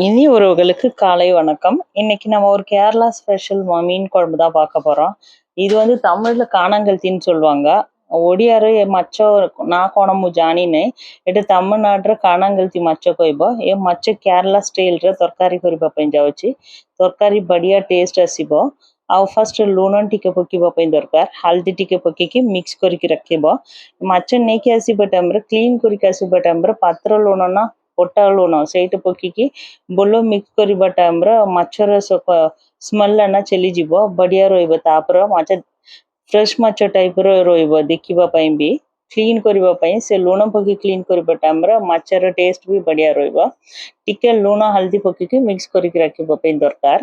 இனி உறவுகளுக்கு காலை வணக்கம். இன்னைக்கு நம்ம ஒரு கேரளா ஸ்பெஷல் மீன் குழம்பு தான் பார்க்க போறோம். இது வந்து தமிழ்ல ಕಾಣಂಗಲ್ತಿன்னு சொல்லுவாங்க. ಒಡಿಯಾರು ಮಚ್ಚ ನಾ ಕೋಣಮು ಜಾನಿನೆ ಎಟ್ ತಮಿಳ್ನಾಡ್ರ ಕಾಣಂಗಲ್ತಿ ಮಚ್ಚ ಕೊಯ್ಬ ಎ ಮಚ್ಚ ಕೇರಳ ಸ್ಟೈಲ್ರ ತರಕಾರಿ ಕೊರಿಬ ಪೈನ್ ಜಾವಚಿ ତରକାରୀ ବଢିଆ ଟେଷ୍ଟ ଆସିବ। ଆଉ ଫାଷ୍ଟ ଲୁଣ ଟିକେ ପକେଇବା ପାଇଁ ଦରକାର, ହଳଦୀ ଟିକେ ପକେଇକି ମିକ୍ସ କରିକି ରଖିବ। ମାଛ ନେଇକି ଆସିବା ଟାଇମରେ କ୍ଲିନ୍ କରିକି ଆସିବା ଟାଇମରେ ପାତ୍ର ଲୁଣ ନା ଗୋଟା ଲୁଣ ସେଇଟା ପକେଇକି ଭଲ ମିକ୍ସ କରିବା ଟାଇମରେ ମାଛର ସ୍ମେଲ ନା ଚାଲିଯିବ, ବଢିଆ ରହିବ। ତାପରେ ମାଛ ଫ୍ରେଶ ମାଛ ଟାଇପର ରହିବ ଦେଖିବା ପାଇଁ ବି। କ୍ଲିନ୍ କରିବା ପାଇଁ ସେ ଲୁଣ ପକେଇ କ୍ଲିନ୍ କରିବା ଟାଇମରେ ମାଛର ଟେଷ୍ଟ ବି ବଢିଆ ରହିବ। ଟିକେ ଲୁଣ ହଳଦୀ பக்கிக்கு மிக்ஸ் କରିକି ରଖିବା ପାଇଁ ଦରକାର।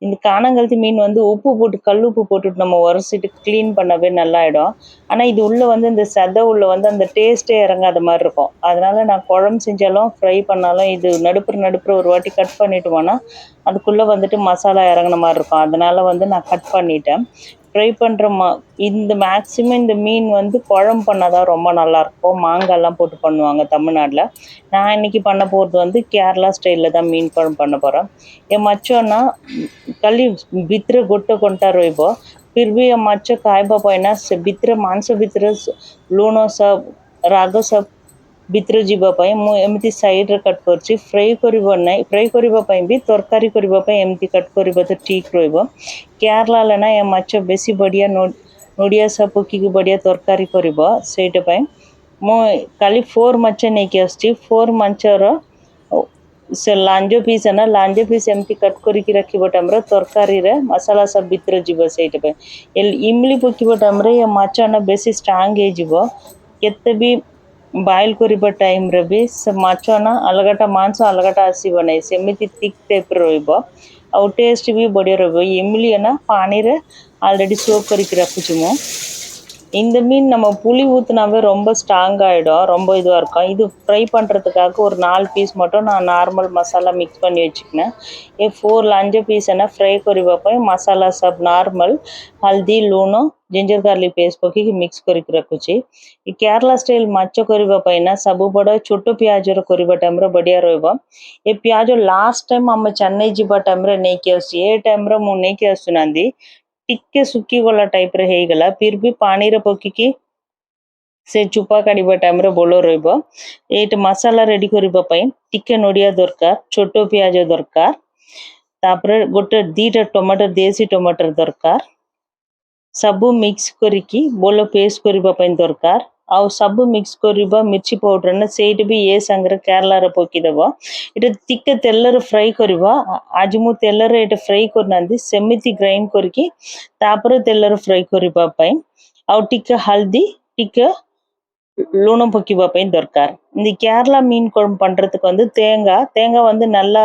இந்த காணங்கல்தி மீன் வந்து உப்பு போட்டு கல் உப்பு போட்டுட்டு நம்ம உரசிட்டு க்ளீன் பண்ணவே நல்லாயிடும்। ஆனால் இது உள்ள வந்து இந்த சதை உள்ள வந்து அந்த டேஸ்ட்டே இறங்காத மாதிரி இருக்கும்। அதனால நான் குழம்பு செஞ்சாலும் ஃப்ரை பண்ணாலும் இது நடுப்புற ஒரு வாட்டி கட் பண்ணிட்டோம்னா அதுக்குள்ளே வந்துட்டு மசாலா இறங்கின மாதிரி இருக்கும்। அதனால வந்து நான் கட் பண்ணிட்டேன்। ஃப்ரை பண்ணுற இந்த மேக்ஸிமம் இந்த மீன் வந்து குழம்பு பண்ணாதான் ரொம்ப நல்லாயிருக்கும்। மாங்காய்லாம் போட்டு பண்ணுவாங்க தமிழ்நாட்டில்। நான் இன்னைக்கு பண்ண போகிறது வந்து கேரளா ஸ்டைலில் தான் மீன் குழம்பு பண்ண போகிறேன்। என் மச்சோன்னா கଲି ଭିତରେ ଗୋଟେ କଣ୍ଟା ରହିବ, फिर भी ଏ ମାଛ ଖାଇବା ପାଇଁ ନା ସେ ଭିତରେ ମାଂସ ଭିତରେ ଲୁଣ ସବୁ ରାଗ ସବୁ ଭିତରେ ଯିବା ପାଇଁ ମୁଁ ଏମିତି ସାଇଡ଼ରେ କଟ୍ କରୁଛି। ଫ୍ରାଏ କରିବ ନାହିଁ, ଫ୍ରାଏ କରିବା ପାଇଁ ବି ତରକାରୀ କରିବା ପାଇଁ ଏମିତି କଟ୍ କରିବା ତ ଠିକ୍ ରହିବ। କେରଳାରେ ନା ଏ ମାଛ ବେଶୀ ବଢ଼ିଆ ନଡ଼ିଆ ସବୁ ପକେଇକି ବଢ଼ିଆ ତରକାରୀ କରିବ। ସେଇଟା ପାଇଁ ମୁଁ କାଲି 4 ମାଛ ନେଇକି ଆସିଛି। 4 ମାଛର ସେ ଲାଞ୍ଜ ପିସ୍ ନା ଲାଞ୍ଜ ପିସ୍ ଏମିତି କଟ୍ କରିକି ରଖିବ ଟାଇମରେ ତରକାରୀରେ ମସଲା ସବୁ ଭିତରେ ଯିବ। ସେଇଟା ପାଇଁ ଇମଲି ପକେଇବା ଟାଇମରେ ଏ ମାଛ ନା ବେଶୀ ଷ୍ଟ୍ରଙ୍ଗ ହେଇଯିବ। କେତେ ବି ବଏଲ୍ କରିବା ଟାଇମରେ ବି ସେ ମାଛ ନା ଅଲଗାଟା ମାଂସ ଅଲଗାଟା ଆସିବ ନାହିଁ, ସେମିତି ଥିକ୍ ଟାଇପ୍ର ରହିବ। ଆଉ ଟେଷ୍ଟ ବି ବଢ଼ିଆ ରହିବ। இம்லி ना பானியில் ஆல்ரெடி சோக் କରିକି ரखுச்சு ମୁଁ। இந்த மீன் நம்ம புளி ஊற்றினாவே ரொம்ப ஸ்ட்ராங் ஆகிடும், ரொம்ப இதுவாக இருக்கும்। இது ஃப்ரை பண்ணுறதுக்காக ஒரு 4 பீஸ் மட்டும் நான் நார்மல் மசாலா மிக்ஸ் பண்ணி வச்சுக்கினேன்। ये 4 लांजे पीस है ना फ्राई करबा ପାଇଁ मसाला सब नॉर्मल हल्दी लूण जिंजर गार्लिक पेस्ट पकेइक मिक्स करके रखुची। केरला स्टाइल माछ करबा ପାଇଁ ना सब बड़ छोट प्याज रो करबा टाइम रो बढ़िया रहबो। ए प्याज लास्ट टाइम हम चेन्नई जिबा टाइम रे नै के आसी, ए टाइम रो मु नै के आसुनांदी टिके सुकी गला टाइप रे हे गला। फिर भी पानी रे पकेइकी से चुपा काढ़ा टाइम भल रही। मसाला रेडी करने टिके नड़िया दरकार, छोट प्याज दरकार, तापरे गोटे 2टा टमाटर देसी टमाटर दरकार, सबू मिक्स करिकी बोल पेस्ट करने दरकार। आउ सब मिक्स करवा मिर्ची पाउडर ना सेट भी ये संगे केरला पकईदेव। ये टिके तेलर फ्राई करवा। आज मु तेलर ये फ्राई करना सेमती ग्राइंड करके तापर तेलर फ्राई करने आउ टिके हल्दी टिके லூண பக்கிବା ପାଇଁ ଦରକାର। இந்த கேரளா மீன் குழம்பு பண்ணுறதுக்கு வந்து தேங்காய் வந்து நல்லா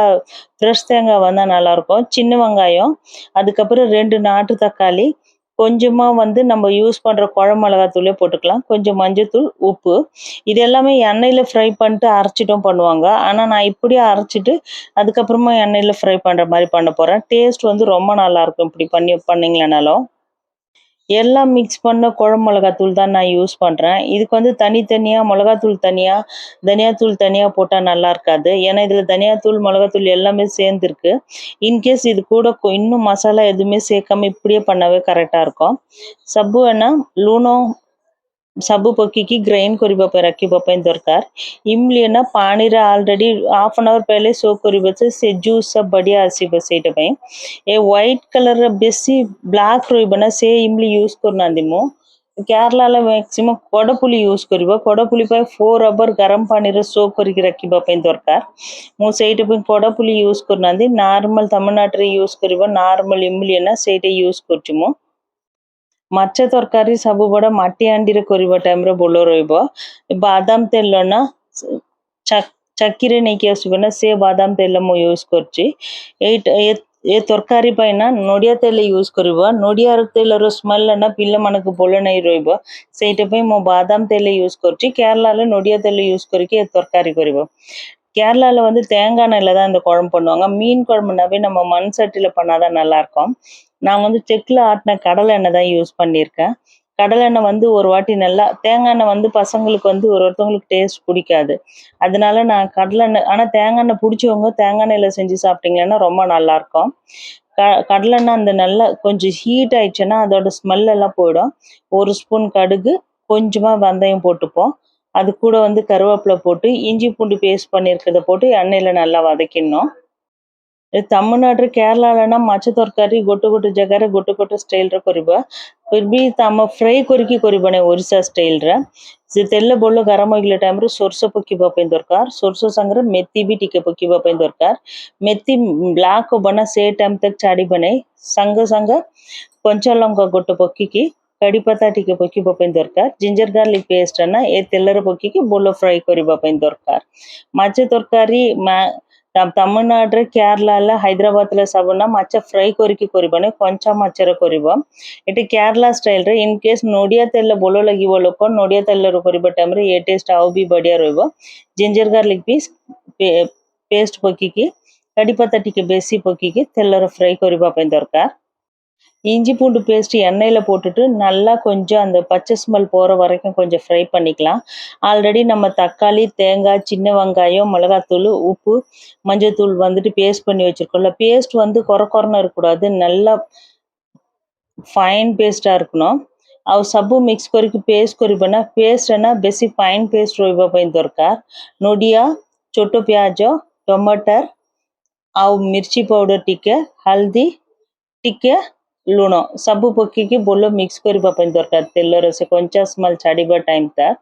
ஃப்ரெஷ் தேங்காய் வந்தால் நல்லாயிருக்கும்। சின்ன வெங்காயம், அதுக்கப்புறம் 2 நாட்டு தக்காளி, கொஞ்சமாக வந்து நம்ம யூஸ் பண்ணுற குழம்பு மிளகாத்தூளே போட்டுக்கலாம், கொஞ்சம் மஞ்சத்தூள், உப்பு। இது எல்லாமே எண்ணெயில் ஃப்ரை பண்ணிட்டு அரைச்சிட்டும் பண்ணுவாங்க। ஆனால் நான் இப்படியே அரைச்சிட்டு அதுக்கப்புறமா எண்ணெயில் ஃப்ரை பண்ணுற மாதிரி பண்ண போகிறேன்। டேஸ்ட் வந்து ரொம்ப நல்லாயிருக்கும் இப்படி பண்ணிங்களேனாலும்। எல்லாம் மிக்ஸ் பண்ண குழம்பு மிளகாத்தூள் தான் நான் யூஸ் பண்ணுறேன்। இதுக்கு வந்து தனித்தனியாக மிளகாத்தூள் தனியாக தனியாத்தூள் தனியாக போட்டால் நல்லா இருக்காது, ஏன்னா இதில் தனியாத்தூள் மிளகாத்தூள் எல்லாமே சேர்ந்துருக்கு। இன்கேஸ் இது கூட இன்னும் மசாலா எதுவுமே சேர்க்காம இப்படியே பண்ணாவே கரெக்டாக இருக்கும்। சப்பு வேணா லூணம் सब पकईकी ग्राइंड करबा पे रखिबा पे दरकार। इमली ना पानी रे ऑलरेडी हाफ एन आवर पहले सोक करबा से जूस सब बढ़िया आसीबा। सेटा पे ए व्हाइट कलर रे बेसी ब्लैक रोइबा ना से इमली यूज करना दिमो। केरला ला मैक्सिमम कोडपुली यूज करबा। कोडपुली पे 4 आवर गरम पानी रे सोक करके रखिबा पे दरकार। मु सेटा पे कोडपुली यूज करना दी, नॉर्मल तमिलनाडु रे यूज करबा नॉर्मल इमली ना सेटा यूज करचुमो। ମାଛ ତରକାରୀ ସବୁବେଳେ ମାଟି ହାଣ୍ଡିରେ କରିବା ଟାଇମରେ ଭଲ ରହିବ। ବାଦାମ ତେଲ ନା ଚାକିରେ ନେଇକି ଆସିବ ନା ସେ ବାଦାମ ତେଲ ମୁଁ ୟୁଜ୍ କରୁଛି। ଏ ତରକାରୀ ପାଇଁ ନା ନଡ଼ିଆ ତେଲ ୟୁଜ୍ କରିବ। ନଡ଼ିଆ ତେଲର ସ୍ମେଲ ନା ପିଲାମାନଙ୍କୁ ଭଲ ନାହିଁ ରହିବ, ସେଇଟା ପାଇଁ ମୁଁ ବାଦାମ ତେଲ யூஸ் କରୁଛି। கேரளால நொடியா தெல்ல யூஸ் କରିକି ଏ ତରକାରୀ କରିବ। கேரளால வந்து தேங்காய் எண்ணெயில் தான் இந்த குழம்பு பண்ணுவாங்க। மீன் குழம்புனாவே நம்ம மண் சட்டியில் பண்ணாதான் நல்லா இருக்கும்। நான் வந்து செக்கில் ஆட்டின கடலை எண்ணெய் தான் யூஸ் பண்ணியிருக்கேன்। கடலெண்ணெய் வந்து ஒரு வாட்டி நல்லா தேங்காய் எண்ணெய் வந்து பசங்களுக்கு வந்து ஒருத்தவங்களுக்கு டேஸ்ட் பிடிக்காது. அதனால நான் கடலெண்ணெய் ஆனால் தேங்காய் எண்ணெய் பிடிச்சவங்க தேங்காய் எண்ணெயில செஞ்சு சாப்பிட்டீங்கன்னா ரொம்ப நல்லாயிருக்கும். கடலெண்ணெய் அந்த நல்லா கொஞ்சம் ஹீட் ஆயிடுச்சுன்னா அதோட ஸ்மெல் எல்லாம் போயிடும். 1 ஸ்பூன் கடுகு, கொஞ்சமாக வெந்தயம் போட்டுப்போம். அது கூட வந்து கருவேப்பிலை போட்டு இஞ்சி பூண்டு பேஸ்ட் பண்ணியிருக்கிறத போட்டு எண்ணெயில் நல்லா வதக்கிடணும். तमिलनाडु केरला ना माछ तरकारी गोटे गोटे जगार गोटे गोटे स्टाइल करवा फिर भी तम फ्राई करके ओरिसा स्टाइल से तेल बोल गरम होगला टाइम सोरस पकापी दरकार सोरस संगे मेथी भी टिके पकापी दरकार मेथी ब्लाक बना से टाइम तक छाड़ी बनाई संग संग कंचा लंका गोटे पकी कड़ीपत्ता टिके पकापी दरकार जिंजर गार्लिक पेस्ट ना ये तेलर पकी बोल फ्राई करने दरकार माछ तरकारी तमिलनाडु केरला हैदराबाद सब मच फ्राई करके कंचा मचर कर ये केरला स्टाइल रे इन केस नोडिया तेल बोलो लगी लोक नोडिया तेल कर टाइम ये टेस्ट आउ भी बढ़िया रहा जिंजर गार्लिक पीस पेस्ट पकी कड़ीपत्ता टिके बेसी पकी तेलर फ्राई करने दरकार இஞ்சி பூண்டு பேஸ்ட் எண்ணெயில் போட்டுட்டு நல்லா கொஞ்சம் அந்த பச்சை ஸ்மெல் போகிற வரைக்கும் கொஞ்சம் ஃப்ரை பண்ணிக்கலாம். ஆல்ரெடி நம்ம தக்காளி, தேங்காய், சின்ன வெங்காயம், மிளகாத்தூள், உப்பு, மஞ்சள்தூள் வந்துட்டு பேஸ்ட் பண்ணி வச்சுருக்கோம்ல. பேஸ்ட் வந்து கொரன்னு இருக்கக்கூடாது, நல்லா ଫାଇନ୍ ପେଷ୍ଟଟା இருக்கணும்। ଆଉ ସବୁ ମିକ୍ସ କରିକି ପେଷ୍ଟ କରିବା ନା ପେଷ୍ଟ ନା ବେଶୀ ଫାଇନ୍ ପେଷ୍ଟ ରହିବା ପାଇଁ ଦରକାର। ନଡ଼ିଆ, ଛୋଟ ପିଆଜ, ଟମାଟର ଆଉ ମିର୍ଚି ପାଉଡର ଟିକେ, ହଳଦୀ ଟିକେ, लुण सब पकी बोल मिक्स करने दरकार तेलर से कंचा स्मेल छाड़ा टाइम तक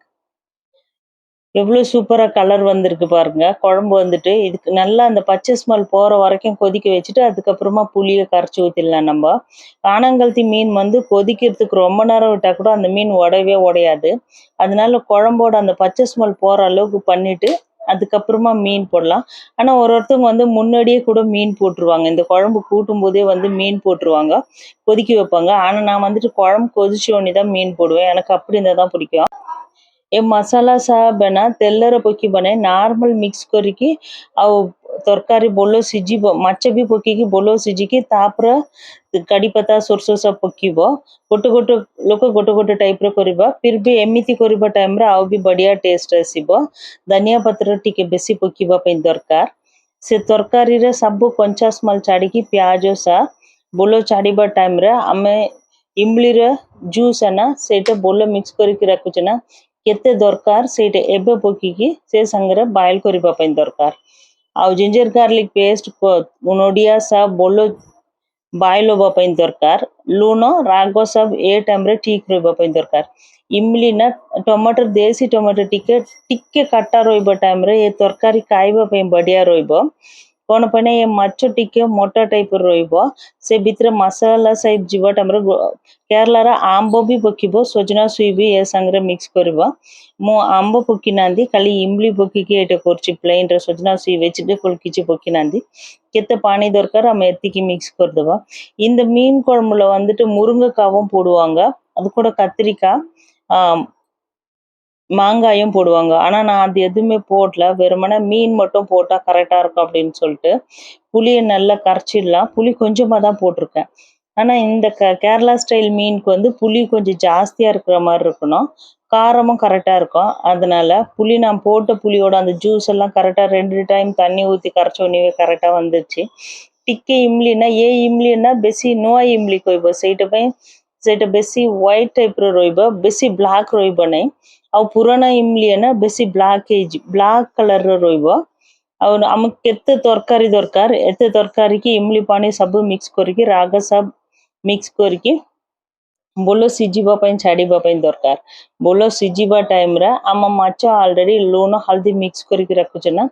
எவ்வளோ சூப்பராக கலர் வந்திருக்கு பாருங்க குழம்பு வந்துட்டு இதுக்கு நல்லா அந்த பச்சை ஸ்மெல் போகிற வரைக்கும் கொதிக்க வச்சுட்டு அதுக்கப்புறமா புளியை கரைச்சி ஊற்றிடலாம் நம்ம காணாங்கழுத்தி மீன் வந்து கொதிக்கிறதுக்கு ரொம்ப நேரம் விட்டால் கூட அந்த மீன் உடையவே உடையாது அதனால குழம்போட அந்த பச்சை ஸ்மெல் போகிற அளவுக்கு பண்ணிவிட்டு அதுக்கப்புறமா மீன் போடலாம் ஆனால் ஒருத்தவங்க வந்து முன்னாடியே கூட மீன் போட்டுருவாங்க இந்த குழம்பு கூட்டும் போதே வந்து மீன் போட்டுருவாங்க கொதிக்க வைப்பாங்க ஆனால் நான் வந்துட்டு குழம்பு கொதிச்ச உடனே தான் மீன் போடுவேன் எனக்கு அப்படி இருந்தால் தான் பிடிக்கும் ये मसाला सा बना तेलर पकी बने नॉर्मल मिक्स करके आउ तरकारी बोलो सीझी माछ भी पकी बोलो सीझिकी तापर कड़ी पत्ता सोरसो सब पकीब गोटे गोटे लोक गोटे गोटे टाइप करवा फिर भी एमती करवा टाइम आउ भी बढ़िया टेस्ट आसब धनिया पत्र टिके बेसी पकापी दरकार से तरकारी रे सब कंचा स्मेल छाड़ी प्याज सा बोलो छाड़ा टाइम आम इमली जूस है ना से बोलो मिक्स करके रखुचे ना केते दरकार सेटे एबे पकी से संगे बॉयल करने दरकार आउ जिंजर गार्लिक पेस्ट नोडिया सब बोलो बॉयल होगा दरकार लुण राग सब ए टाइम रे ठीक रही दरकार इमली ना टमाटर देसी टमाटर टिके टिके कट्टा रही टाइम रे ये तरकारी खाइबा बढ़िया रही कौन पे ये माछ टिके मोटा टाइप से भितर मसाला साइड जीवा टाइम केरला आंब भी पकीब सजना सुई भी ये संगे मिक्स करवा मु आंब पकी ना खाली इमली पकी कर प्लेन सजना सुई वेजिटेबल किसी पकी ना केते पानी दरकार आम एत्तिकी मिक्स करदवा இந்த மீன் குழம்புல வந்துட்டு முருங்கைக்காவும் போடுவாங்க அது கூட கத்திரிக்காய் மாங்காயும் போடுவாங்க ஆனா நான் அது எதுவுமே போடல வெறுமனே மீன் மட்டும் போட்டா கரெக்டா இருக்கும் அப்படின்னு சொல்லிட்டு புளியை நல்லா கரைச்சிடலாம் புளி கொஞ்சமா தான் போட்டிருக்கேன் ஆனா இந்த கேரளா ஸ்டைல் மீனுக்கு வந்து புளி கொஞ்சம் ஜாஸ்தியா இருக்கிற மாதிரி இருக்கணும் காரமும் கரெக்டா இருக்கும் அதனால புளி நான் போட்ட புளியோட அந்த ஜூஸ் எல்லாம் கரெக்டா 2 டைம் தண்ணி ஊற்றி கரைச்ச உடனே கரெக்டா வந்துச்சு टिके इमली ना ये इमली ना बेसी नुआ इमली कहब सेटा बेसी व्हाइट टाइप रही बेसी ब्लैक रही नहीं आ पुराना इमली ना बेसी ब्लैक कलर रही आम केते तरकारी दरकार एते तरकारी की इमली पानी सब मिक्स करके राग सब मिक्स करके बोलो सीझीबा छाड़ा दरकार बोलो सीझीबा टाइम रे आम माछ ऑलरेडी लूण हल्दी मिक्स करके रखुचे ना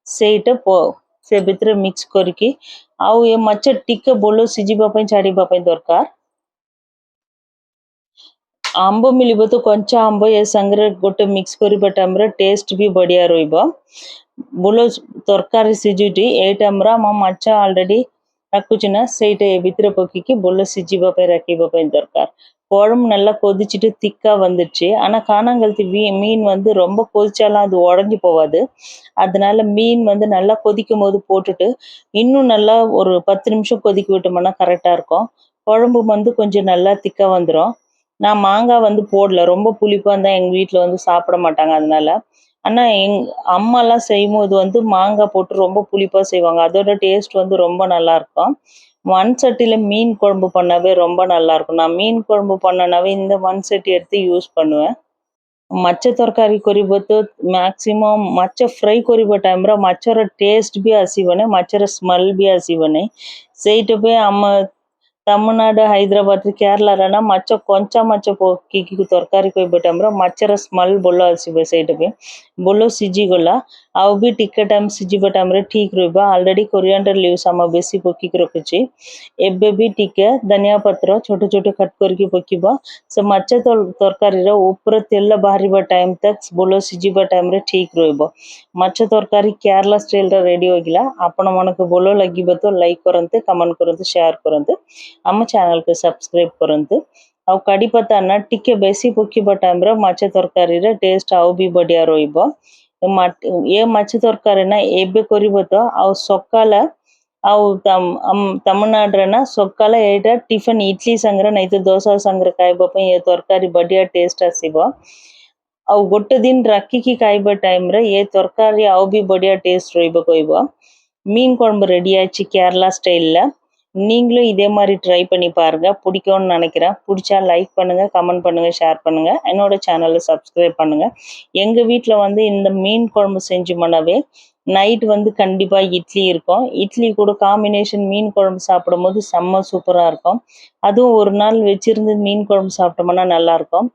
सेटा से भितर मिक्स करके आउ ये माछ टिके बोलो सीझीबा छाड़ा दरकार आंब मिलब तो कंचा आंब ये संगे गोटे मिक्स करबा टाइम रे टेस्ट भी बढ़िया रहिबो बोलो तरकारी सीझुटी ए टाइम रे हम माछ ऑलरेडी रखुचे ना सेटा ए भितर पकी बोलो सीझीबा रखिबा दरकार குழம்பு நல்லா கொதிச்சுட்டு திக்கா வந்துடுச்சு ஆனா காணாங்கழுத்தி மீன் வந்து ரொம்ப கொதிச்சாலும் அது உடஞ்சி போகாது அதனால மீன் வந்து நல்லா கொதிக்கும் போது போட்டுட்டு இன்னும் நல்லா ஒரு 10 நிமிஷம் கொதிக்க விட்டோம்னா கரெக்டா இருக்கும் குழம்பு வந்து கொஞ்சம் நல்லா திக்கா வந்துடும் நான் மாங்காய் வந்து போடல. ரொம்ப புளிப்பா இருந்தா எங்க வீட்ல வந்து சாப்பிட மாட்டாங்க அதனால. ஆனா அம்மாலாம் செய்யும்போது வந்து மாங்காய் போட்டு ரொம்ப புளிப்பா செய்வாங்க. அதோட டேஸ்ட் வந்து ரொம்ப நல்லாருக்கும். மண் சட்டியில மீன் குழம்பு பண்ணாவே ரொம்ப நல்லாருக்கும். நான் மீன் குழம்பு பண்ணேன்னாவே இந்த மண் சட்டி எடுத்து யூஸ் பண்ணுவேன்। ମାଛ ତରକାରୀ କରିବ ତ ମ୍ୟାକ୍ସିମମ୍ ମାଛ ଫ୍ରାଏ କରିବା ଟାଇମ୍‌ରେ ମାଛର ଟେଷ୍ଟ ବି ଆସିବନି, ମାଛର ସ୍ମେଲ୍ ବି ଆସିବନି। ସେଇଟା ପାଇଁ ଆମ ତାମିଲନାଡୁ, ହାଇଦ୍ରାବାଦ, କେରଳାରେ ନା ମାଛ କଞ୍ଚା ମାଛ ପକେଇକି ତରକାରୀ କରିବା ଟାଇମ୍‌ରେ ମାଛର ସ୍ମେଲ୍ ଭଲ ଆସିବ ସେଇଟା ପାଇଁ। ଭଲ ସିଝିଗଲା ଆଉ ବି ଟିକେ ଟାଇମ୍ ସିଝିବା ଟାଇମ୍‌ରେ ଠିକ୍ ରହିବ। ଅଲରେଡି କୋରିଆଣ୍ଡର ଲିଭ୍ସ ଆମେ ବେଶୀ ପକେଇକି ରଖୁଛି। ଏବେ ବି ଟିକେ ଧନିଆ ପତ୍ର ଛୋଟ ଛୋଟ କଟ୍ କରିକି ପକେଇବ। ସେ ମାଛ ତରକାରୀର ଉପରେ ତେଲ ବାହାରିବା ଟାଇମ୍ ତକ୍ ଭଲ ସିଝିବା ଟାଇମ୍‌ରେ ଠିକ୍ ରହିବ। ମାଛ ତରକାରୀ କେରଳା ଷ୍ଟାଇଲ୍‌ରେ ରେଡି ହୋଇଗଲା। ଆପଣମାନଙ୍କୁ ଭଲ ଲାଗିବ ତ ଲାଇକ୍ କରନ୍ତୁ, କମେଣ୍ଟ କରନ୍ତୁ, ସେୟାର କରନ୍ତୁ। ଆମ ଚ୍ୟାନେଲକୁ ସବସ୍କ୍ରାଇବ୍ କରନ୍ତୁ। ଆଉ କାଡ଼ି ପତା ନା ଟିକେ ବେଶୀ ପକେଇବା ଟାଇମ୍‌ରେ ମାଛ ତରକାରୀର ଟେଷ୍ଟ ଆଉ ବି ବଢ଼ିଆ ରହିବ। ଏ ମାଛ ତରକାରୀ ନା ଏବେ କରିବ ତ ଆଉ ସକାଳେ ଆଉ ତାମିଲନାଡୁରେ ନା ସକାଳେ ଏଇଟା ଟିଫିନ୍ ଇଡଲି ସାଙ୍ଗରେ ନାଇଁ ତ ଦୋସା ସାଙ୍ଗରେ ଖାଇବା ପାଇଁ ଏ ତରକାରୀ ବଢ଼ିଆ ଟେଷ୍ଟ ଆସିବ। ଆଉ ଗୋଟେ ଦିନ ରାଖିକି ଖାଇବା ଟାଇମ୍‌ରେ ଏ ତରକାରୀ ଆଉ ବି ବଢ଼ିଆ டேஸ்ட் ରହିବ କହିବ। மீன் குழம்பு ரெடி ஆயிடுச்சு கேரளா ஸ்டைல்ல। நீங்களும் இதே மாதிரி ட்ரை பண்ணி பாருங்க, பிடிக்கும்னு நினைக்கிறேன்। பிடிச்சா லைக் பண்ணுங்க, கமெண்ட் பண்ணுங்க, ஷேர் பண்ணுங்க, என்னோட சேனலை சப்ஸ்கிரைப் பண்ணுங்க। எங்க வீட்ல வந்து இந்த மீன் குழம்பு செஞ்சோம்னாவே நைட் வந்து கண்டிப்பா இட்லி இருக்கும்। இட்லி கூட காம்பினேஷன் மீன் குழம்பு சாப்பிடும்போது செம்ம சூப்பரா இருக்கும்। அதுவும் ஒரு நாள் வச்சிருந்து மீன் குழம்பு சாப்பிட்டோம்னா நல்லா இருக்கும்।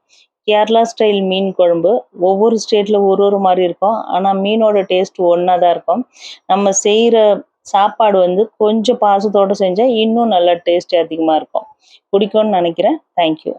கேரளா ஸ்டைல் மீன் குழம்பு ஒவ்வொரு ஸ்டேட்ல ஒரு ஒரு மாதிரி இருக்கும், ஆனா மீனோட டேஸ்ட் ஒண்ணா தான் இருக்கும்। நம்ம செய்யற சாப்பாடு வந்து கொஞ்சம் பாசத்தோட செஞ்சா இன்னும் நல்லா டேஸ்ட் அதிகமா இருக்கும்। பிடிக்கும்னு நினைக்கிறேன்। தேங்க்யூ।